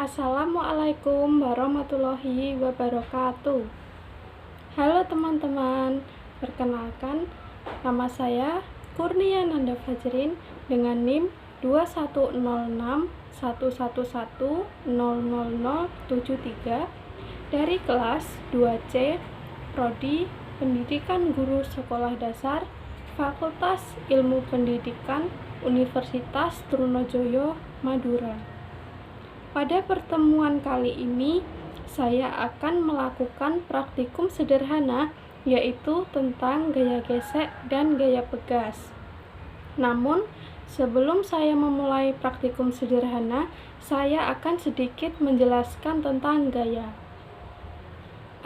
Assalamualaikum warahmatullahi wabarakatuh. Halo teman-teman, perkenalkan nama saya Kurnia Nanda Fajrin dengan NIM 210611100073 dari kelas 2C Prodi Pendidikan Guru Sekolah Dasar Fakultas Ilmu Pendidikan Universitas Trunojoyo, Madura. Pada pertemuan kali ini, saya akan melakukan praktikum sederhana, yaitu tentang gaya gesek dan gaya pegas. Namun, sebelum saya memulai praktikum sederhana, saya akan sedikit menjelaskan tentang gaya.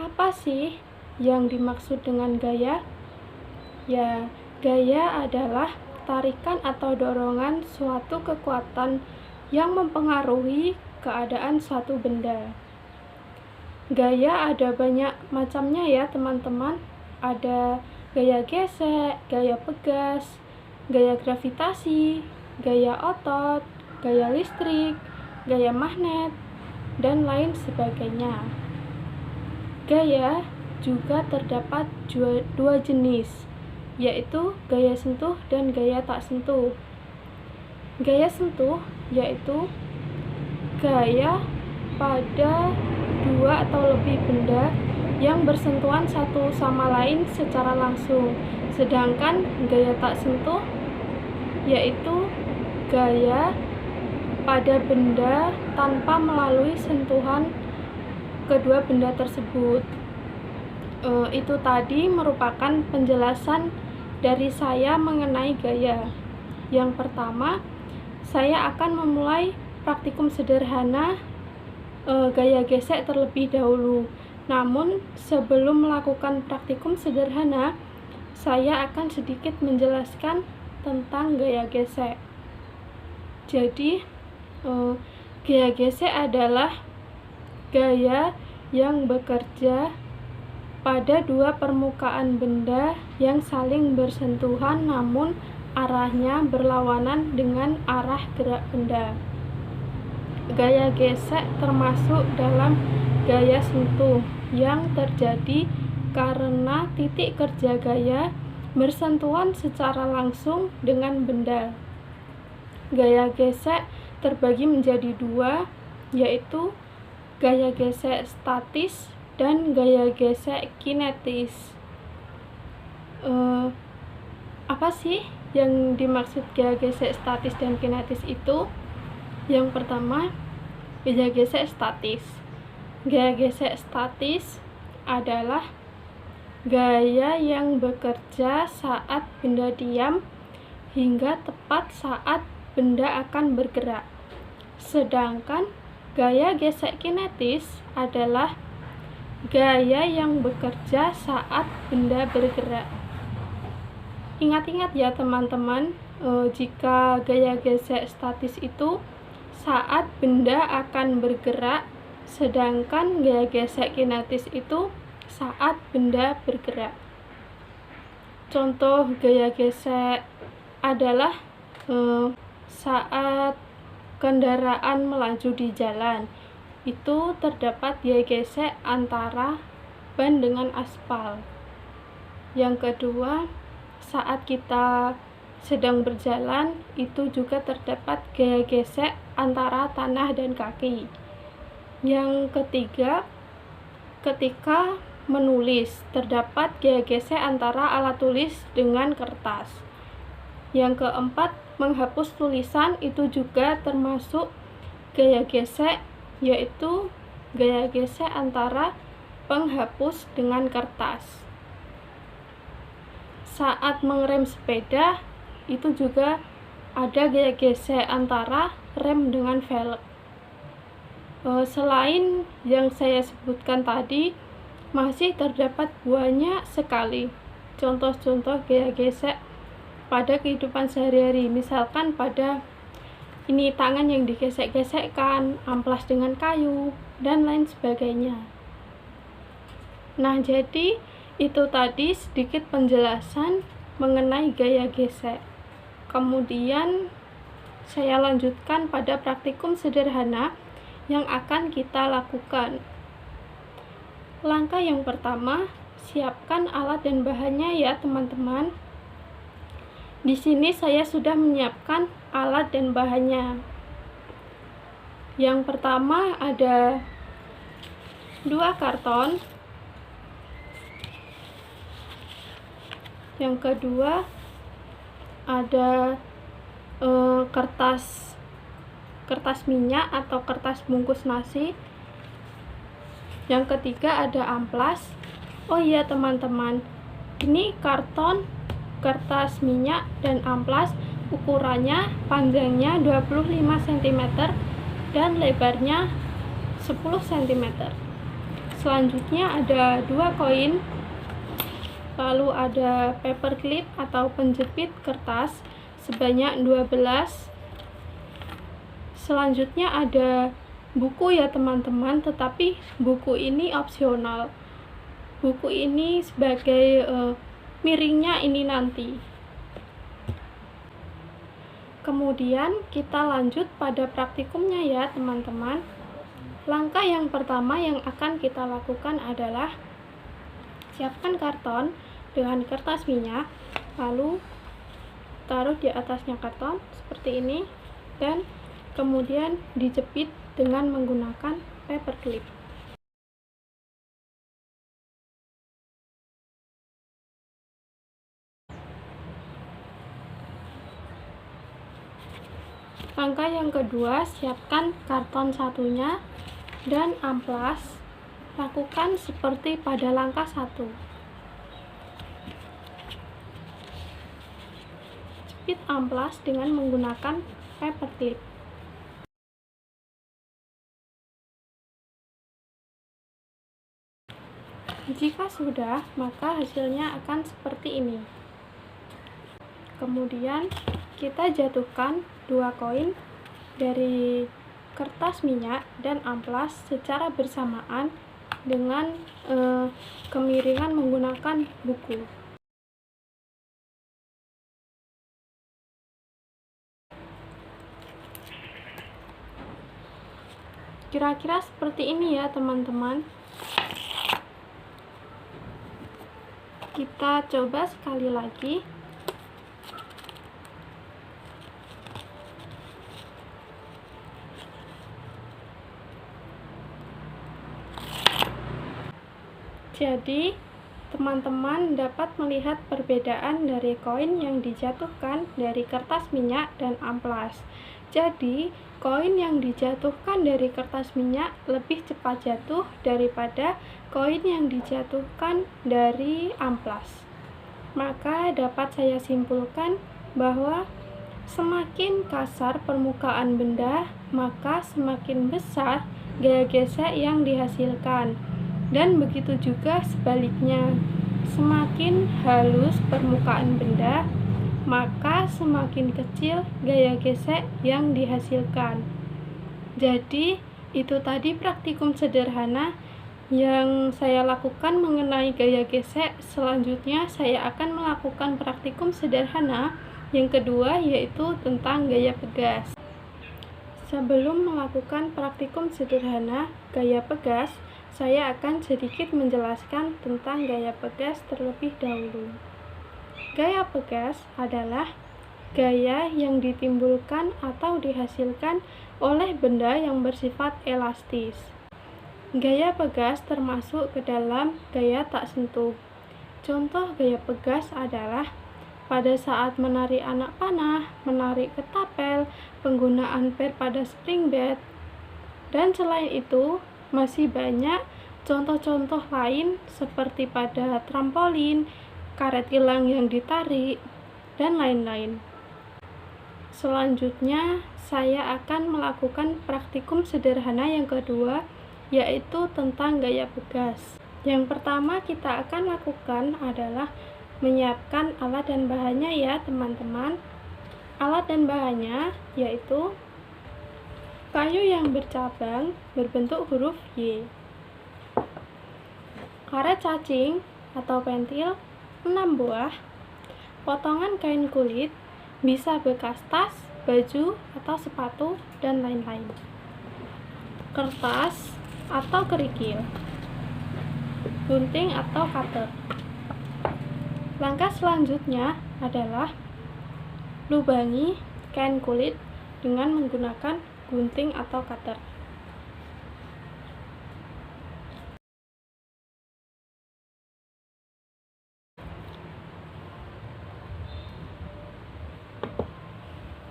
Apa sih yang dimaksud dengan gaya? Ya, gaya adalah tarikan atau dorongan suatu kekuatan yang mempengaruhi keadaan suatu benda. Gaya ada banyak macamnya ya teman-teman. Ada gaya gesek, gaya pegas, gaya gravitasi, gaya otot, gaya listrik, gaya magnet, dan lain sebagainya. Gaya juga terdapat dua jenis, yaitu gaya sentuh dan gaya tak sentuh. Gaya sentuh yaitu gaya pada dua atau lebih benda yang bersentuhan satu sama lain secara langsung. Sedangkan gaya tak sentuh yaitu gaya pada benda tanpa melalui sentuhan kedua benda tersebut. Itu tadi merupakan penjelasan dari saya mengenai gaya. Yang pertama, saya akan memulai praktikum sederhana gaya gesek terlebih dahulu. Namun, sebelum melakukan praktikum sederhana, saya akan sedikit menjelaskan tentang gaya gesek. Jadi, gaya gesek adalah gaya yang bekerja pada dua permukaan benda yang saling bersentuhan namun arahnya berlawanan dengan arah gerak benda. Gaya gesek termasuk dalam gaya sentuh yang terjadi karena titik kerja gaya bersentuhan secara langsung dengan benda. Gaya gesek terbagi menjadi dua, yaitu gaya gesek statis dan gaya gesek kinetis. Apa sih yang dimaksud gaya gesek statis dan kinetis itu? Yang pertama, gaya gesek statis. Gaya gesek statis adalah gaya yang bekerja saat benda diam hingga tepat saat benda akan bergerak. Sedangkan gaya gesek kinetis adalah gaya yang bekerja saat benda bergerak. Ingat-ingat ya teman-teman, jika gaya gesek statis itu saat benda akan bergerak, sedangkan gaya gesek kinetis itu saat benda bergerak. Contoh gaya gesek adalah saat kendaraan melaju di jalan, itu terdapat gaya gesek antara ban dengan aspal. Yang kedua, saat kita sedang berjalan, itu juga terdapat gaya gesek antara tanah dan kaki. Yang ketiga, ketika menulis, terdapat gaya gesek antara alat tulis dengan kertas. Yang keempat, menghapus tulisan itu juga termasuk gaya gesek, yaitu gaya gesek antara penghapus dengan kertas. Saat mengerem sepeda, itu juga ada gaya gesek antara rem dengan velg. Selain yang saya sebutkan tadi, masih terdapat banyak sekali contoh-contoh gaya gesek pada kehidupan sehari-hari. Misalkan pada ini tangan yang digesek-gesekkan, amplas dengan kayu, dan lain sebagainya. Nah, jadi itu tadi sedikit penjelasan mengenai gaya gesek. Kemudian saya lanjutkan pada praktikum sederhana yang akan kita lakukan. Langkah yang pertama, siapkan alat dan bahannya ya teman-teman. Di sini saya sudah menyiapkan alat dan bahannya. Yang pertama ada 2 karton. Yang kedua ada kertas minyak atau kertas bungkus nasi. Yang ketiga ada amplas. Oh iya teman-teman, ini kertas minyak dan amplas ukurannya panjangnya 25 cm dan lebarnya 10 cm. Selanjutnya ada 2 koin, lalu ada paper clip atau penjepit kertas sebanyak 12. Selanjutnya ada buku ya teman-teman, tetapi buku ini opsional. Buku ini sebagai miringnya ini nanti. Kemudian kita lanjut pada praktikumnya ya teman-teman. Langkah yang pertama yang akan kita lakukan adalah siapkan karton dengan kertas minyak, lalu taruh di atasnya karton seperti ini, dan kemudian dijepit dengan menggunakan paper clip. Langkah yang kedua, siapkan karton satunya dan amplas. Lakukan seperti pada langkah 1. Jepit amplas dengan menggunakan paper clip. Jika sudah, maka hasilnya akan seperti ini. Kemudian kita jatuhkan 2 koin dari kertas minyak dan amplas secara bersamaan dengan kemiringan menggunakan buku. Kira-kira seperti ini ya teman-teman. Kita coba sekali lagi. Jadi, teman-teman dapat melihat perbedaan dari koin yang dijatuhkan dari kertas minyak dan amplas. Jadi, koin yang dijatuhkan dari kertas minyak lebih cepat jatuh daripada koin yang dijatuhkan dari amplas. Maka dapat saya simpulkan bahwa semakin kasar permukaan benda, maka semakin besar gaya gesek yang dihasilkan. Dan begitu juga sebaliknya, semakin halus permukaan benda, maka semakin kecil gaya gesek yang dihasilkan. Jadi, itu tadi praktikum sederhana yang saya lakukan mengenai gaya gesek. Selanjutnya, saya akan melakukan praktikum sederhana yang kedua, yaitu tentang gaya pegas. Sebelum melakukan praktikum sederhana gaya pegas, saya akan sedikit menjelaskan tentang gaya pegas terlebih dahulu. Gaya pegas adalah gaya yang ditimbulkan atau dihasilkan oleh benda yang bersifat elastis. Gaya pegas termasuk ke dalam gaya tak sentuh. Contoh gaya pegas adalah pada saat menarik anak panah, menarik ketapel, penggunaan per pada spring bed, dan selain itu masih banyak contoh-contoh lain seperti pada trampolin, karet gelang yang ditarik, dan lain-lain. Selanjutnya, saya akan melakukan praktikum sederhana yang kedua, yaitu tentang gaya pegas. Yang pertama kita akan lakukan adalah menyiapkan alat dan bahannya ya teman-teman. Alat dan bahannya yaitu kayu yang bercabang berbentuk huruf Y, karet cacing atau pentil 6 buah, potongan kain kulit, bisa bekas tas, baju, atau sepatu, dan lain-lain. kertas atau kerikil, gunting atau cutter. Langkah selanjutnya adalah lubangi kain kulit dengan menggunakan gunting atau cutter.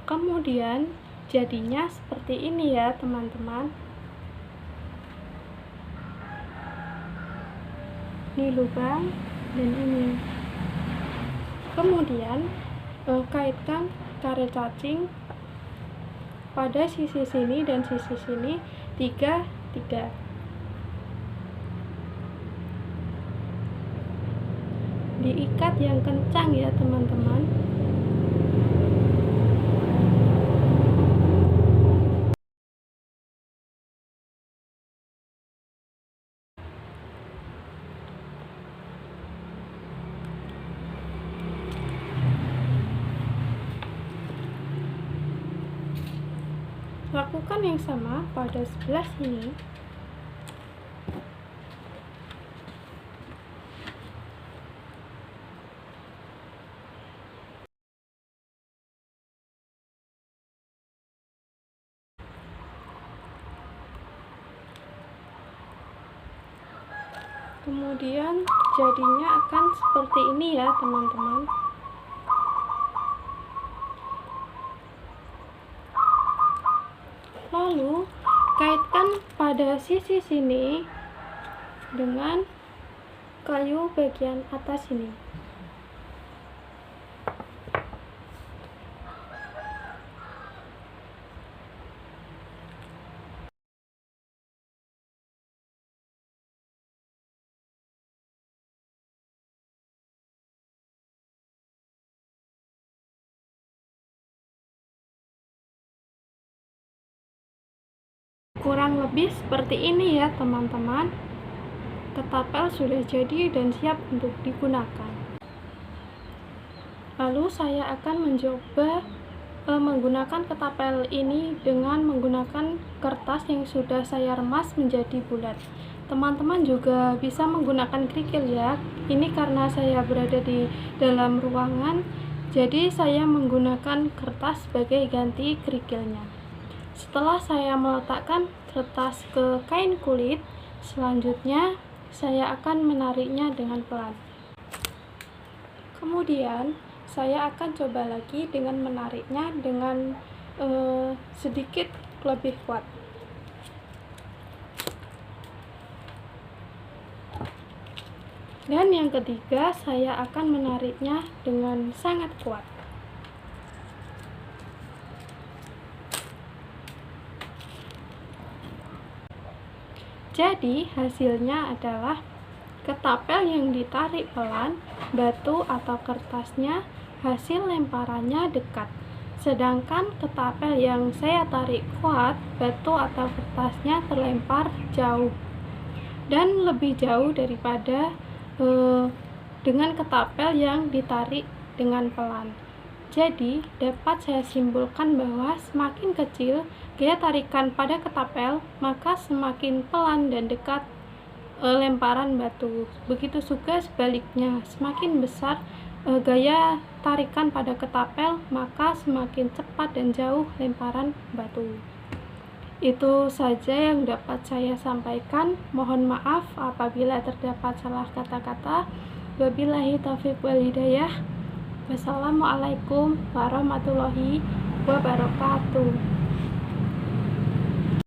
Kemudian jadinya seperti ini ya teman-teman. Ini lubang dan ini. Kemudian kaitkan karet cacing pada sisi sini dan sisi sini 3 3. Diikat yang kencang ya teman-teman. Lakukan yang sama pada sebelah sini. Kemudian jadinya akan seperti ini ya teman-teman. Lalu kaitkan pada sisi sini dengan kayu bagian atas ini. Kurang lebih seperti ini ya teman-teman. Ketapel sudah jadi dan siap untuk digunakan. Lalu saya akan mencoba menggunakan ketapel ini dengan menggunakan kertas yang sudah saya remas menjadi bulat. Teman-teman juga bisa menggunakan kerikil ya. Ini karena saya berada di dalam ruangan, jadi saya menggunakan kertas sebagai ganti kerikilnya. Setelah saya meletakkan kertas ke kain kulit, selanjutnya saya akan menariknya dengan pelan. Kemudian saya akan coba lagi dengan menariknya dengan sedikit lebih kuat. Dan yang ketiga, saya akan menariknya dengan sangat kuat. Jadi hasilnya adalah ketapel yang ditarik pelan, batu atau kertasnya hasil lemparannya dekat. Sedangkan ketapel yang saya tarik kuat, batu atau kertasnya terlempar jauh dan lebih jauh daripada dengan ketapel yang ditarik dengan pelan. Jadi dapat saya simpulkan bahwa semakin kecil gaya tarikan pada ketapel, maka semakin pelan dan dekat lemparan batu. Begitu juga sebaliknya, semakin besar gaya tarikan pada ketapel, maka semakin cepat dan jauh lemparan batu. Itu saja yang dapat saya sampaikan. Mohon maaf apabila terdapat salah kata-kata. Wabillahi taufiq wal hidayah. Wassalamualaikum warahmatullahi wabarakatuh.